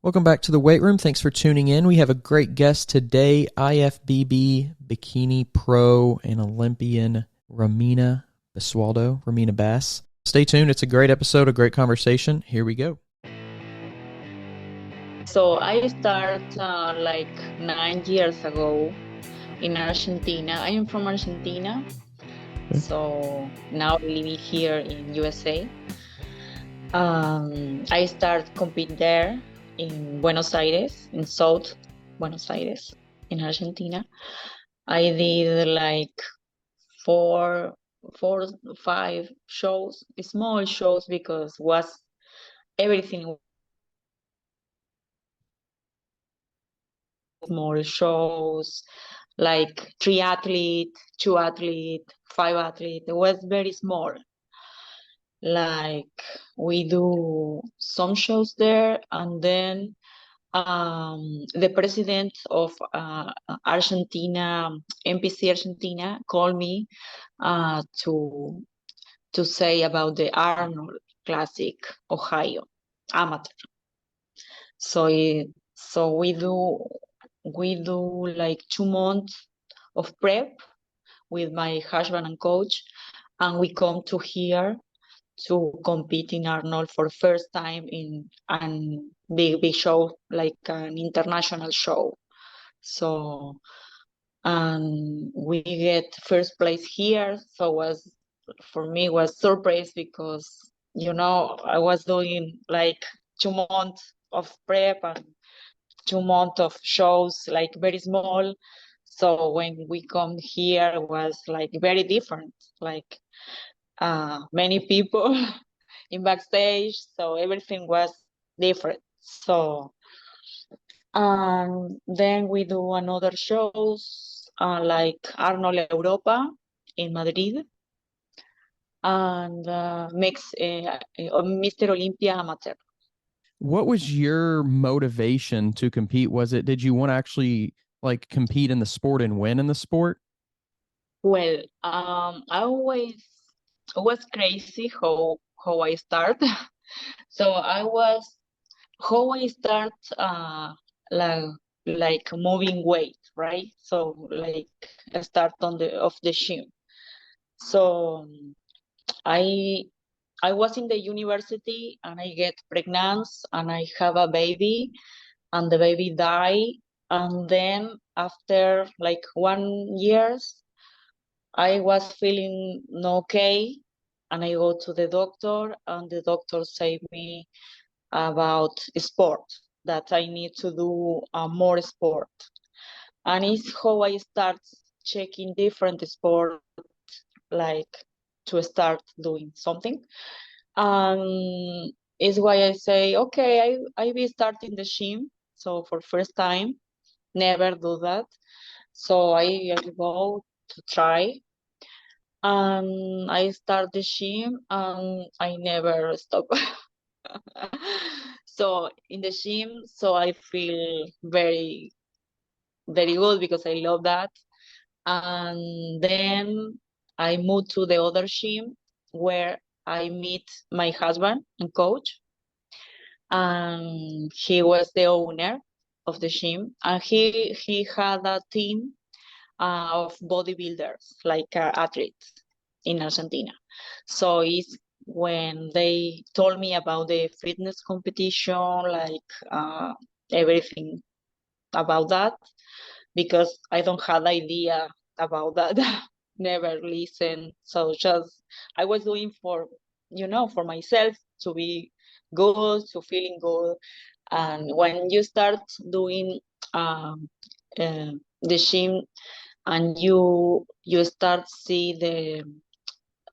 Welcome back to the weight room. Thanks for tuning in. We have a great guest today, IFBB Bikini Pro and Olympian Romina Basualdo, Romina Bass. Stay tuned. It's a great episode, a great conversation. Here we go. So I started like 9 years ago in Argentina. I am from Argentina, so now living here in USA. I started competing there in Buenos Aires, in South Buenos Aires, in Argentina. I did like four, 5 shows, small shows, because was everything small shows, like 3 athlete, 2 athlete, 5 athlete. It was very small. Like we do some shows there, and then the president of Argentina, MPC Argentina, called me to say about the Arnold Classic Ohio amateur. So we do like 2 months of prep with my husband and coach, and we come to here to compete in Arnold for first time in an big show, like an international show. So and we get first place here. So for me was surprise, because I was doing like 2 months of prep and 2 months of shows, like very small. So when we come here, it was like very different, like many people in backstage, so everything was different. So then we do another shows, like Arnold Europa in Madrid, and Mr. Olympia Amateur. What was your motivation to compete? Did you want to actually like compete in the sport and win in the sport? Well, I always it was crazy how I start. So how I start like moving weight, right? So like I start on the gym. So I I was in the university, and I get pregnant, and I have a baby, and the baby die. And then after like 1 years, I was feeling no okay, and I go to the doctor, and the doctor say me about sport, that I need to do more sport. And it's how I start checking different sport, like to start doing something. Is why I say, okay, I be starting the gym. So for first time, never do that. So I go to try, and I start the gym, and I never stop. So in the gym, so I feel very, very good, because I love that. And then I moved to the other gym, where I meet my husband and coach, and he was the owner of the gym, and he had a team of bodybuilders, like athletes in Argentina. So it's when they told me about the fitness competition, like everything about that, because I don't have idea about that. Never listen. So just I was doing for myself, to be good, to feeling good. And when you start doing the gym, and you start see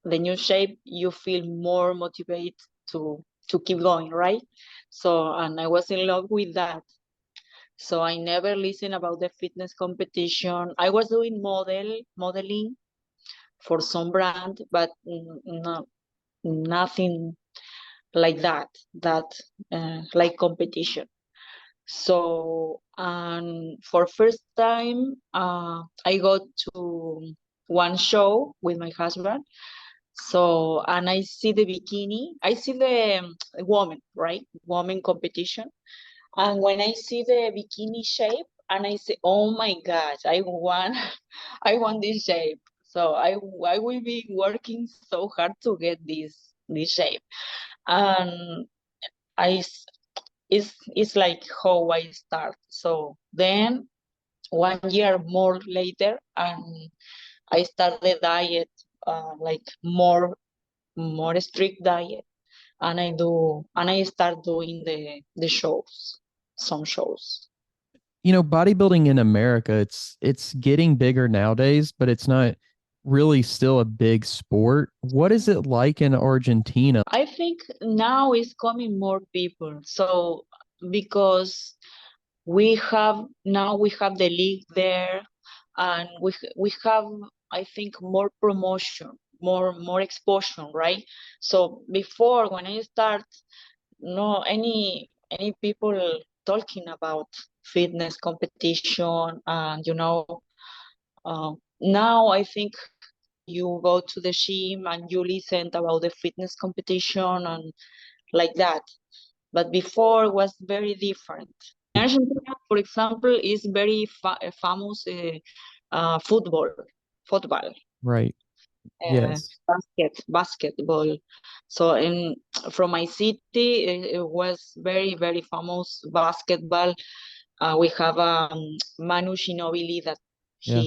the new shape, you feel more motivated to keep going, right? So, and I was in love with that. So I never listened about the fitness competition. I was doing modeling for some brand, but no, nothing like that like competition. So, and for first time, I go to one show with my husband. So, and I see the bikini, I see the woman, right? Woman competition. And when I see the bikini shape, and I say, "Oh my gosh, I want, I want this shape." So I will be working so hard to get this shape, and I s- it's like how I start. So then 1 year more later, and I start the diet, like more strict diet, and I start doing the shows, some shows. Bodybuilding in America, it's getting bigger nowadays, but it's not really still a big sport. What is it like in Argentina? I think now is coming more people. So because we have the league there, and we have, I think, more promotion, more exposure, right? So before, when I start, no any people talking about fitness competition, and now I think you go to the gym and you listen about the fitness competition and like that. But before it was very different. Argentina, for example, is very famous, football, Right. Yes. basketball. So from my city, it was very famous basketball. We have Manu Ginobili that Yeah.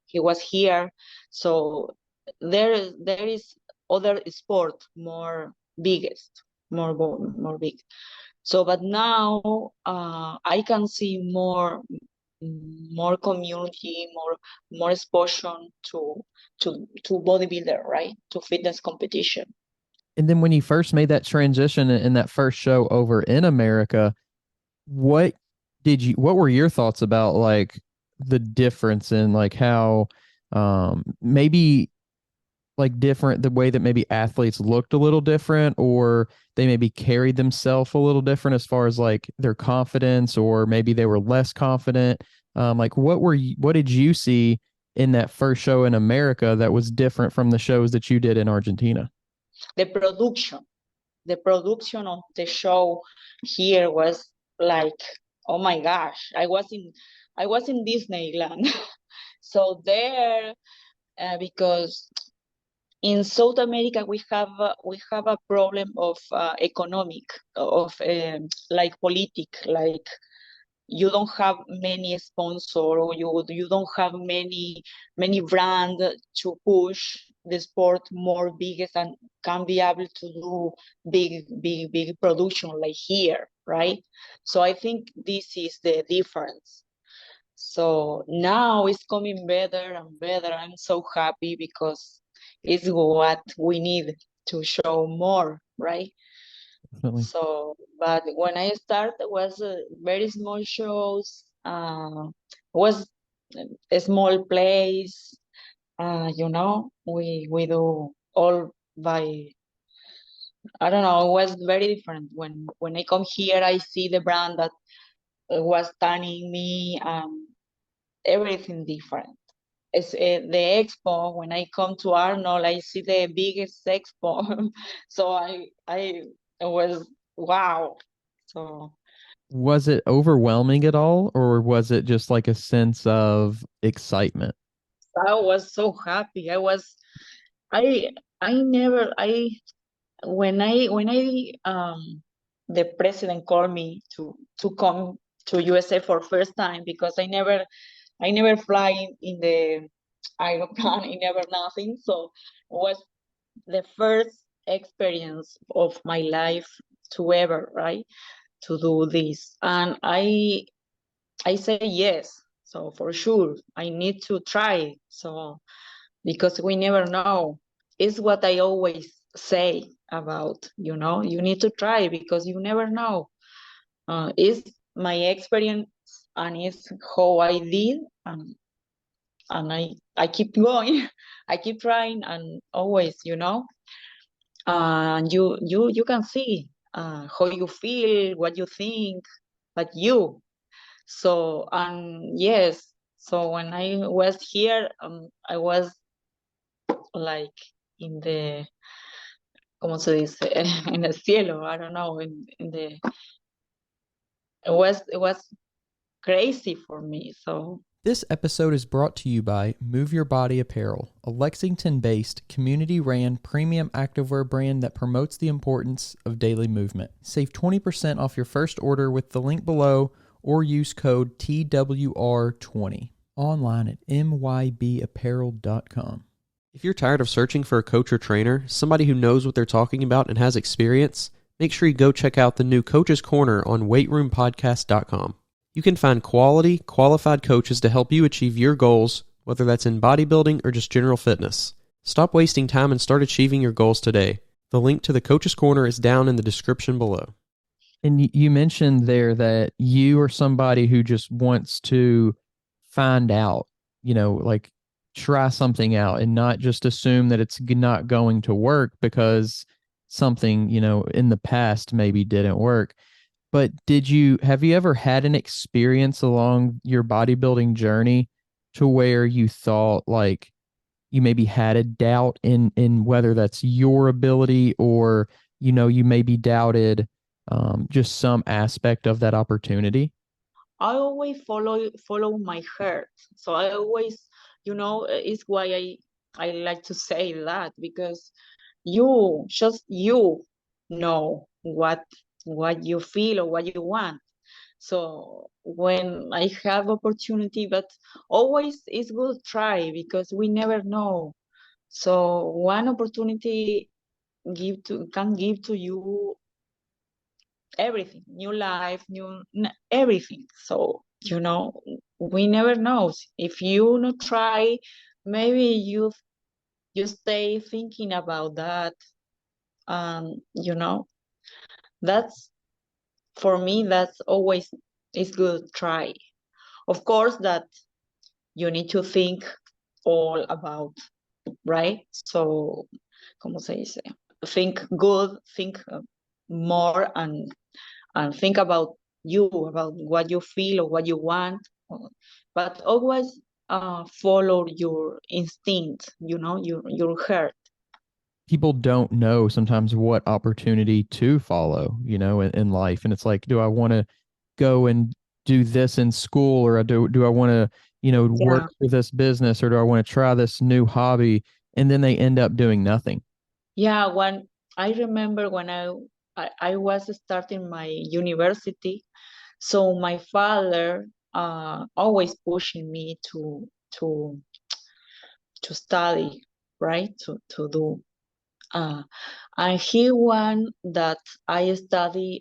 he was here. So there is other sport more biggest, more big. So, but now I can see more community, more exposure to bodybuilder, right? To fitness competition. And then when you first made that transition in that first show over in America, what what were your thoughts about like the difference in like how maybe like different the way that maybe athletes looked a little different or they maybe carried themselves a little different as far as like their confidence or maybe they were less confident, like what did you see in that first show in America that was different from the shows that you did in Argentina? The production, the production of the show here was like, oh my gosh, I was in Disneyland. So there, because in South America we have a problem of economic, of like politic, like you don't have many sponsor, or you don't have many brand to push the sport more biggest and can be able to do big production like here, right? So I think this is the difference. So now it's coming better and better. I'm so happy because it's what we need to show more, right? Definitely. So, but when I started, it was very small shows. Was a small place. We do all by, I don't know. It was very different. When I come here, I see the brand that was turning me. Everything different. It's the expo. When I come to Arnold, I see the biggest expo. So I it was wow. So Was it overwhelming at all, or was it just like a sense of excitement? I was so happy. I I never I when I the president called me to come to USA for first time, because I never fly in the aeroplane. I never nothing. So it was the first experience of my life to ever, right, to do this. And I say yes. So for sure I need to try. So because we never know. It's what I always say about, you need to try because you never know. It's my experience, and it's how I did, and I keep going. I keep trying, and always, and you can see how you feel, what you think, but you. So, and yes, so when I was here, I was like in the, ¿cómo se dice? En el cielo, I don't know, in the, it was crazy for me. So This episode is brought to you by Move Your Body Apparel, a Lexington-based, community-ran premium activewear brand that promotes the importance of daily movement. Save 20% off your first order with the link below or use code TWR20 online at mybapparel.com. If you're tired of searching for a coach or trainer, somebody who knows what they're talking about and has experience, make sure you go check out the new Coach's Corner on weightroompodcast.com. You can find quality, qualified coaches to help you achieve your goals, whether that's in bodybuilding or just general fitness. Stop wasting time and start achieving your goals today. The link to the Coach's Corner is down in the description below. And you mentioned there that you are somebody who just wants to find out, like try something out and not just assume that it's not going to work because something, in the past maybe didn't work. But have you ever had an experience along your bodybuilding journey to where you thought like you maybe had a doubt in whether that's your ability or, you maybe doubted just some aspect of that opportunity? I always follow my heart. So I always, it's why I like to say that, because you know what you feel or what you want. So when I have opportunity, but always it's good try, because we never know. So one opportunity can give to you everything, new life, everything. So we never know. If you not try, maybe you stay thinking about that. That's, for me, that's always is good try. Of course that you need to think all about, right? So, como se dice? Think good, think more, and think about about what you feel or what you want, but always follow your instinct, your heart. People don't know sometimes what opportunity to follow, in life. And it's like, do I want to go and do this in school, or do I want to, work Yeah, for this business, or do I want to try this new hobby? And then they end up doing nothing. yeah. When I remember when I was starting my university, so my father always pushing me to to study, right? To do. And he want that I study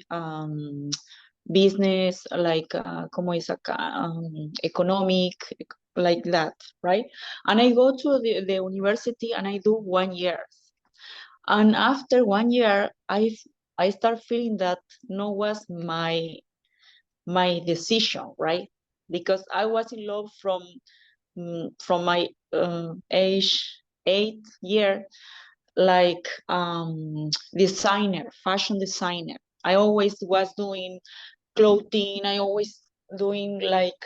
business, like como es acá, economic, like that, right? And I go to the university and I do 1 year. And after 1 year, I start feeling that no was my decision, right? Because I was in love from my age 8 year, like designer, fashion designer. I always was doing clothing. I always doing like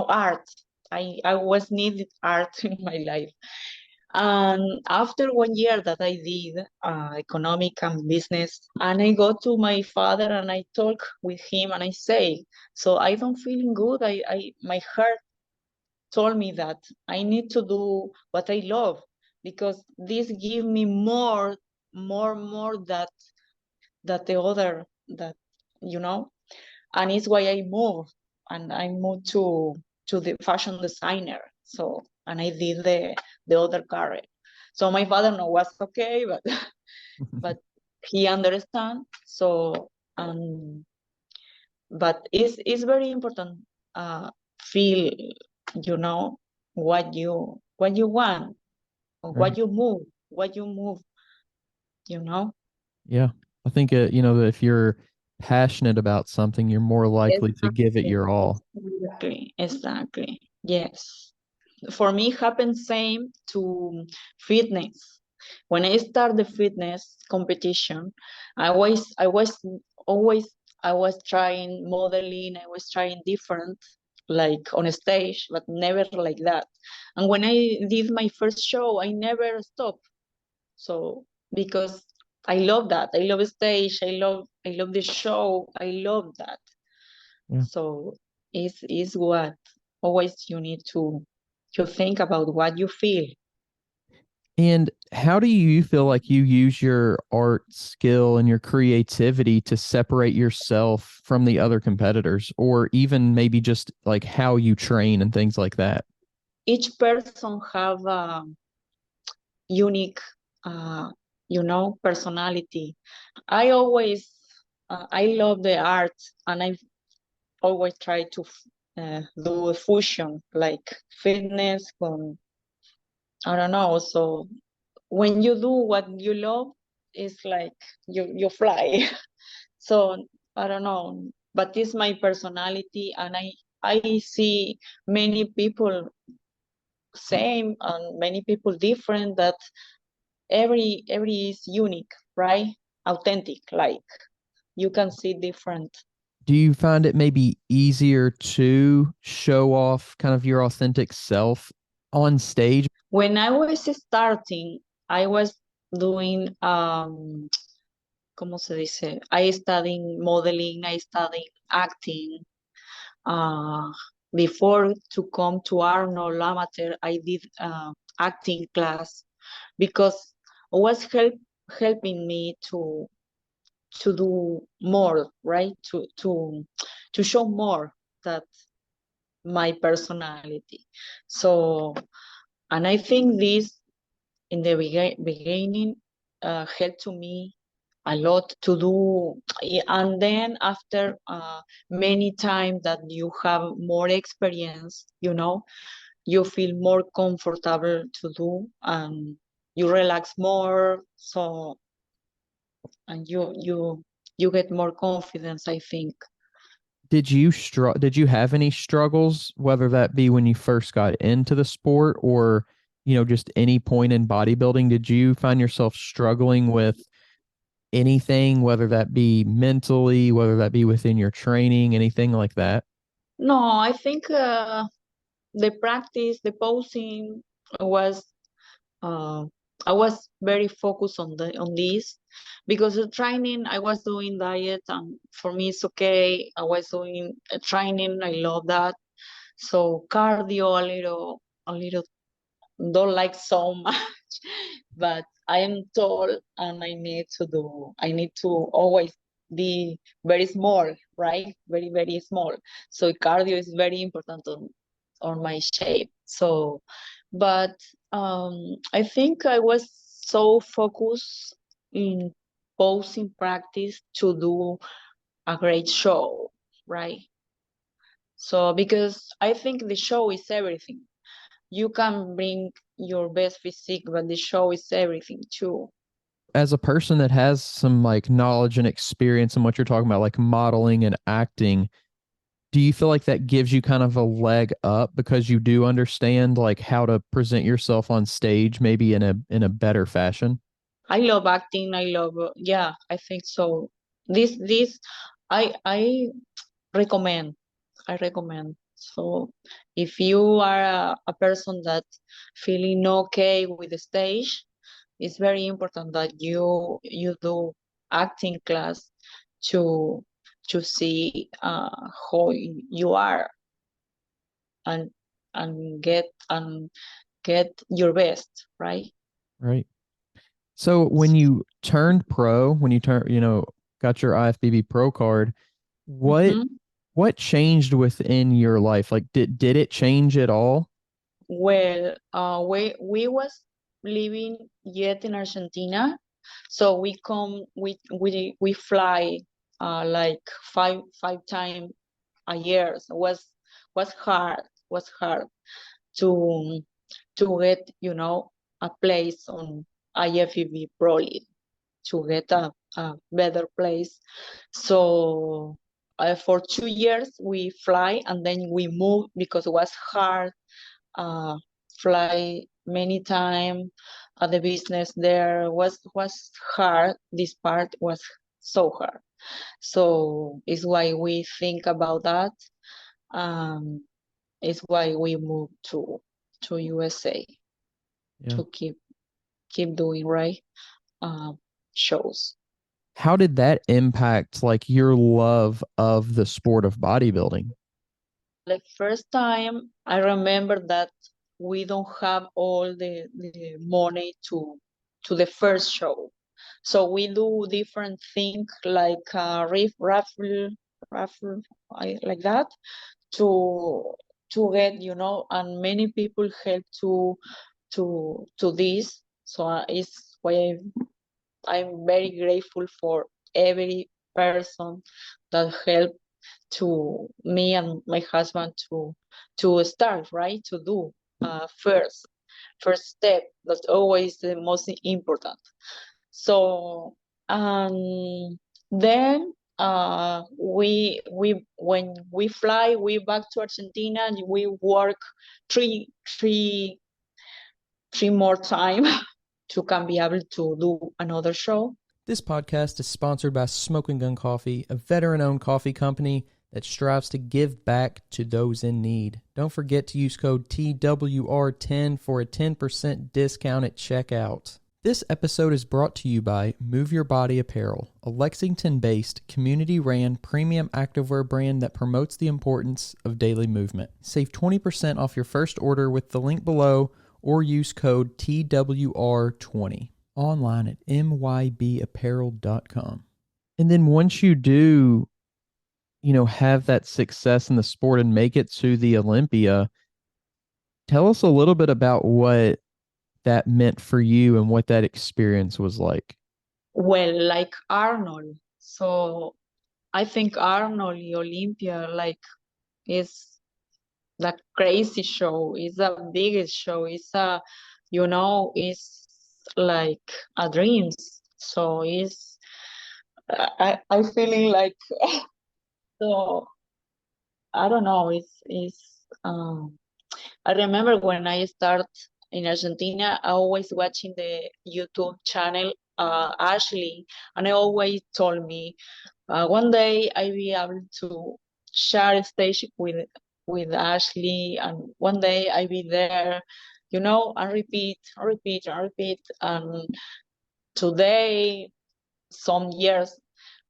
art. I always needed art in my life. And after 1 year that I did economic and business, and I go to my father and I talk with him and I say, so I don't feeling good. I my heart told me that I need to do what I love, because this give me more that the other, that you know and it's why I moved to the fashion designer. So, and I did the other career. So my father know was okay, but but he understand. So but it's very important, feel, you know what you want, or Right. what you move you know Yeah. I think, that if you're passionate about something, you're more likely to give it Exactly, your all. exactly. Yes. For me, happened same to fitness. When I start the fitness competition, I was always I was trying modeling. I was trying different, like on a stage, but never like that. And when I did my first show, I never stopped. So, because I love that, I love stage, I love the show, I love that. Yeah. So is what always you need to think about what you feel. And how do you feel like you use your art skill and your creativity to separate yourself from the other competitors, or even maybe just like how you train and things like that? Each person have a unique, uh, personality. I always, I love the art, and I always try to do a fusion, like fitness con, I don't know. So when you do what you love, it's like you fly. So I don't know, but it's my personality, and I see many people same and many people different. That every is unique, right? Authentic, like you can see different. Do you find it maybe easier to show off kind of your authentic self on stage? When I was starting, I was doing ¿cómo se dice? I studying modeling, I studying acting. Uh, Before to come to Arnold Amateur, I did acting class because it was helping me to do more, right? To show more that my personality. So, and I think this in the beginning helped to me a lot to do. And then after many times that you have more experience, you feel more comfortable to do, and you relax more. So, and you get more confidence, I think. Did you have any struggles, whether that be when you first got into the sport or, just any point in bodybuilding? Did you find yourself struggling with anything, whether that be mentally, whether that be within your training, anything like that? No, I think the practice, the posing was uh, I was very focused on this, because the training I was doing diet, and for me it's okay. I was doing training, I love that. So cardio a little don't like so much, but I am tall and I need to always be very small, right? Very, very small. So cardio is very important on my shape. So, but I think I was so focused in posing practice to do a great show, right? So, because I think the show is everything. You can bring your best physique, but the show is everything too. As a person that has some like knowledge and experience in what you're talking about, like modeling and acting, do you feel like that gives you kind of a leg up because you do understand like how to present yourself on stage maybe in a better fashion? I love acting. I love, yeah, I think so. This, I recommend. I recommend. So, if you are a person that feeling okay with the stage, it's very important that you do acting class to to see how you are, and and get your best, right? Right. So when you turned pro, when you got your IFBB pro card, what Mhm. what changed within your life? Like did it change at all? Well, we was living yet in Argentina, so we fly like five times a year. So was hard was hard to to get a place on IFBB Pro League, to get a better place. So for 2 years we fly, and then we move because it was hard. uh, Fly many times. The business there was hard. This part was so hard. So it's why we think about that. Um, it's why we moved to USA Yeah. to keep doing right, um, shows. How did that impact like your love of the sport of bodybuilding? The first time I remember that we don't have all the money to the first show. So we do different things like raffle, like that to get, and many people help to this. So it's why I'm very grateful for every person that helped to me and my husband to start, right, to do first step. That's always the most important. So then we when we fly we back to Argentina and we work three three three more time to can be able to do another show. This podcast is sponsored by Smoking Gun Coffee, a veteran-owned coffee company that strives to give back to those in need. Don't forget to use code TWR10 for a 10% discount at checkout. This episode is brought to you by Move Your Body Apparel, a Lexington-based, community-ran premium activewear brand that promotes the importance of daily movement. Save 20% off your first order with the link below or use code TWR20 online at mybapparel.com. And then once you do, have that success in the sport and make it to the Olympia, tell us a little bit about what that meant for you and what that experience was like. Well, like Arnold. So I think Arnold Olympia like is the crazy show. It's the biggest show. It's like a dreams. So it's I feeling like so I don't know. I remember when I start in Argentina, I always watching the YouTube channel Ashley, and I always told me one day I be able to share a stage with Ashley, and one day I be there, and repeat, and repeat, and repeat. And today, some years,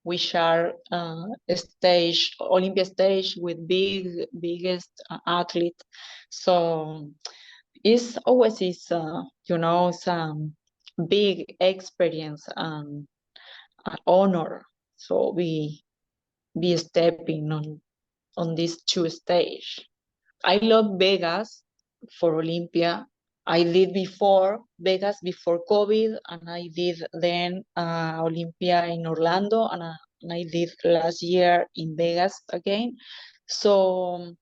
we share a stage, Olympia stage with biggest athlete. So it's always it's big experience and an honor. So we be stepping on these two stage. I love Vegas for Olympia. I did before Vegas before COVID, and I did then Olympia in Orlando, and I did last year in Vegas again. So,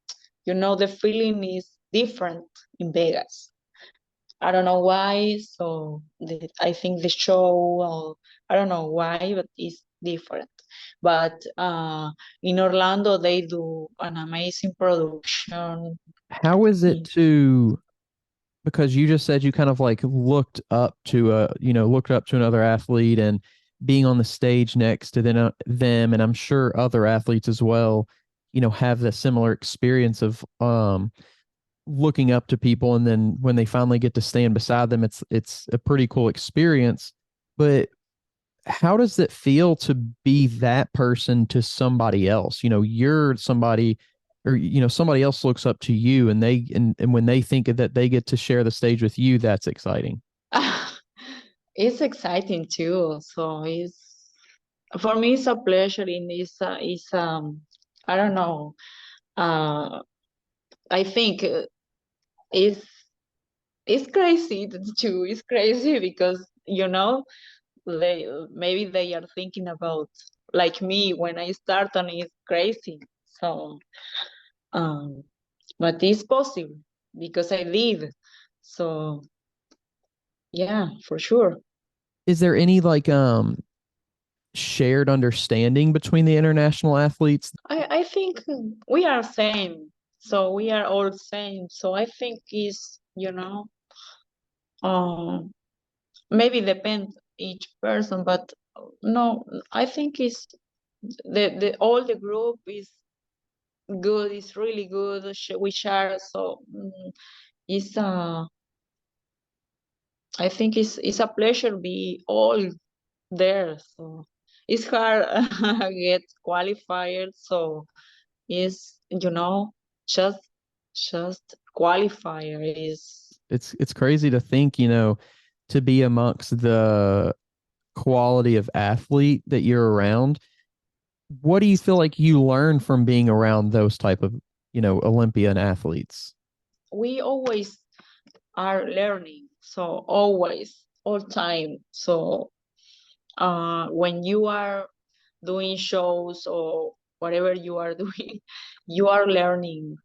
the feeling is different in Vegas. I don't know why. So I think the show, I don't know why, but it's different. But in Orlando, they do an amazing production. How is it to, because you just said you kind of like looked up to another athlete and being on the stage next to them, and I'm sure other athletes as well, have the similar experience of looking up to people, and then when they finally get to stand beside them, it's a pretty cool experience. But how does it feel to be that person to somebody else? You're somebody, or somebody else looks up to you, and and when they think that they get to share the stage with you, that's exciting. It's exciting too. So for me, it's a pleasure. I don't know. Uh, I think it's it's crazy too. It's crazy because they are thinking about like me when I start, and it's crazy. So um, but it's possible because I did. So yeah, for sure. Is there any like shared understanding between the international athletes? I think we are same. So we are all same. So I think um, maybe depends each person, but no, I think it's the all the group is good. It's really good. We share. So it's I think it's a pleasure be all there. So it's hard get qualified. So is just just qualifier is It's crazy to think, to be amongst the quality of athlete that you're around. What do you feel like you learn from being around those type of, Olympian athletes? we always are learning. So always, all time. So when you are doing shows or whatever you are doing, you are learning,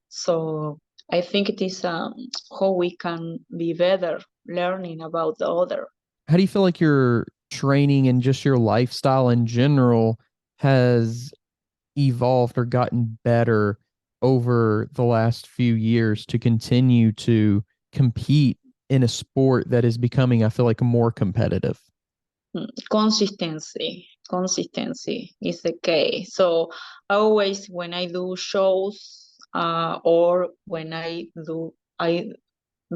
So I think it is how we can be better learning about the other. How do you feel like your training and just your lifestyle in general has evolved or gotten better over the last few years to continue to compete in a sport that is becoming, I feel like, more competitive? Consistency is the key. So always when I do shows, or when I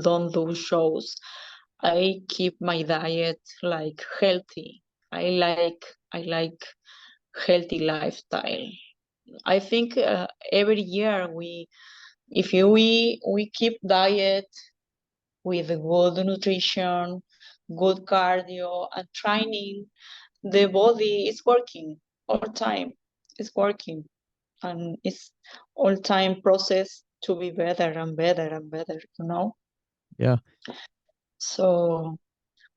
don't do shows, I keep my diet like healthy. I like healthy lifestyle. I think every year if we keep diet with good nutrition, good cardio, and training, the body is working all time. It's working, and it's all time process to be better and better and better. Yeah. So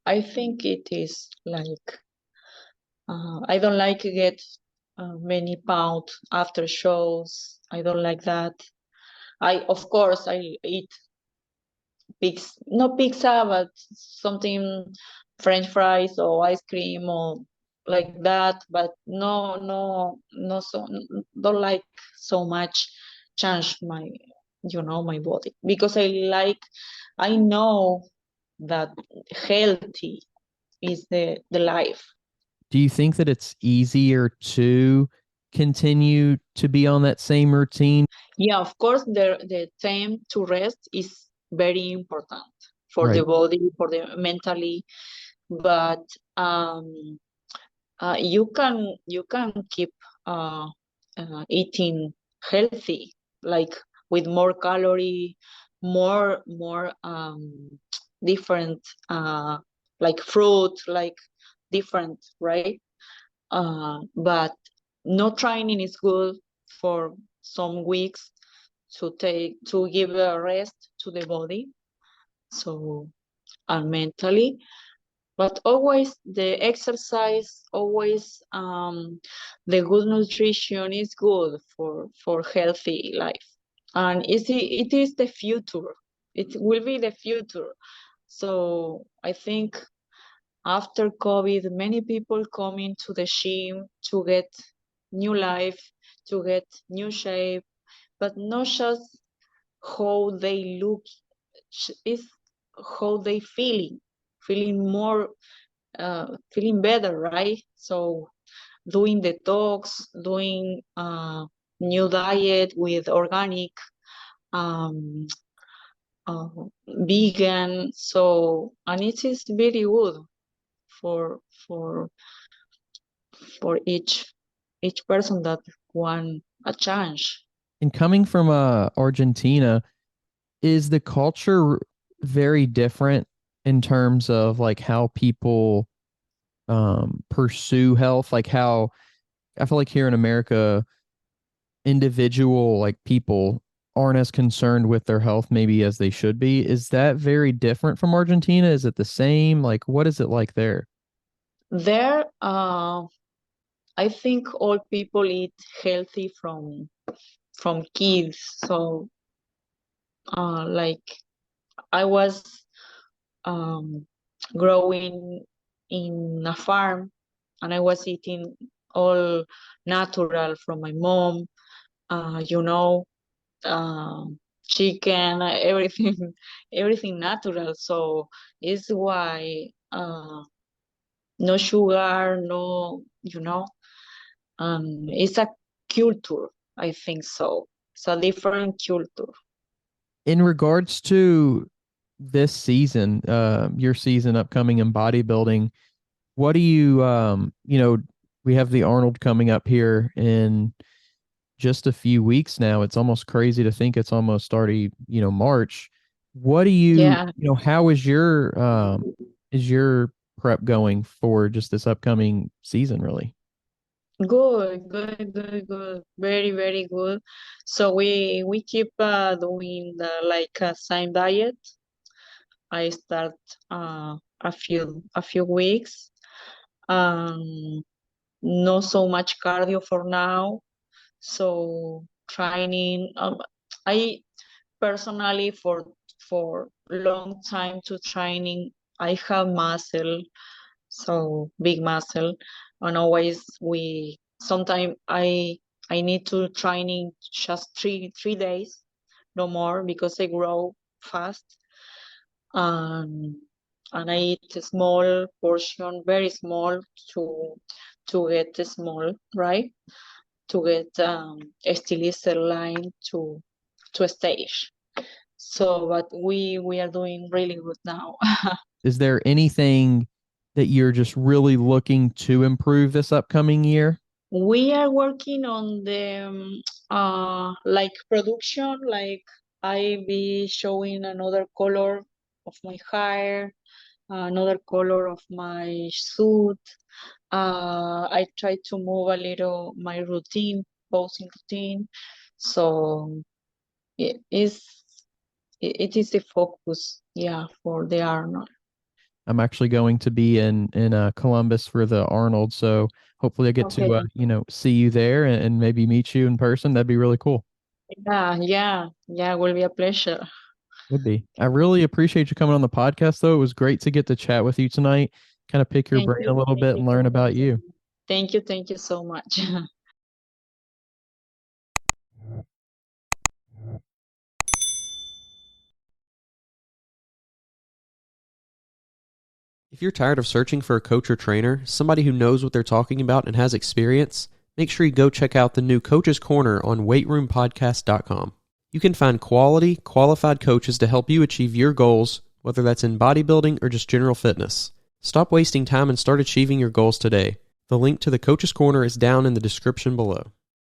I think it is like I don't like to get many pounds after shows. I don't like that. Of course I eat pizza, not pizza, but something French fries or ice cream or like that. But no, so don't like so much change my body, because I know that healthy is the life. Do you think that it's easier to continue to be on that same routine? Yeah, of course, the time to rest is very important for the Right. body, for the mentally, but um, you can keep eating healthy, like with more calorie, more different, like fruit, like different, right? But no training is good for some weeks to give a rest to the body, so and mentally. But always the exercise, always the good nutrition is good for healthy life, and it is the future. It will be the future. So I think after COVID, many people come into the gym to get new life, to get new shape, but not just how they look, is how they feeling more, feeling better, right? So doing detox, doing new diet with organic, um, uh, vegan. So, and it is very good for for for each person that want a chance. And coming from Argentina, is the culture very different in terms of like how people pursue health? Like how I feel like here in America, individual like people aren't as concerned with their health maybe as they should be. Is that very different from Argentina? Is it the same? Like what is it like there? There, I think all people eat healthy from kids. So, like I was um, growing in a farm, and I was eating all natural from my mom. Uh, you know, Chicken, everything, everything natural. So it's why no sugar, no, it's a culture. I think so. It's a different culture. In regards to this season, your season upcoming in bodybuilding, What do you, we have the Arnold coming up here in just a few weeks now. It's almost crazy to think it's almost already, March. What do you, Yeah, how is your prep going for just this upcoming season, really? good. Very, very good. So we keep doing the like same diet. I start a few weeks. Um, Not so much cardio for now. So training. I personally for long time to training. I have muscle, so big muscle, and always we sometimes I need to training just three days, no more because I grow fast. um, and I eat a small portion, very small, to get small, right? To get a stylistic line to stage. So, but we are doing really good now. Is there anything that you're just really looking to improve this upcoming year? We are working on the like production, like I be showing another color of my hair, another color of my suit. I try to move a little my routine, posing routine. So it it is a focus, yeah, for the Arnold. I'm actually going to be in Columbus for the Arnold, so hopefully I get to Okay. see you there and maybe meet you in person. That'd be really cool. Yeah, will be a pleasure. Would be. I really appreciate you coming on the podcast, though. It was great to get to chat with you tonight, kind of pick your brain a little Thank bit you and so learn much. about you. Thank you so much. If you're tired of searching for a coach or trainer, somebody who knows what they're talking about and has experience, make sure you go check out the new Coach's Corner on weightroompodcast.com. You can find quality, qualified coaches to help you achieve your goals, whether that's in bodybuilding or just general fitness. Stop wasting time and start achieving your goals today. The link to the Coach's Corner is down in the description below.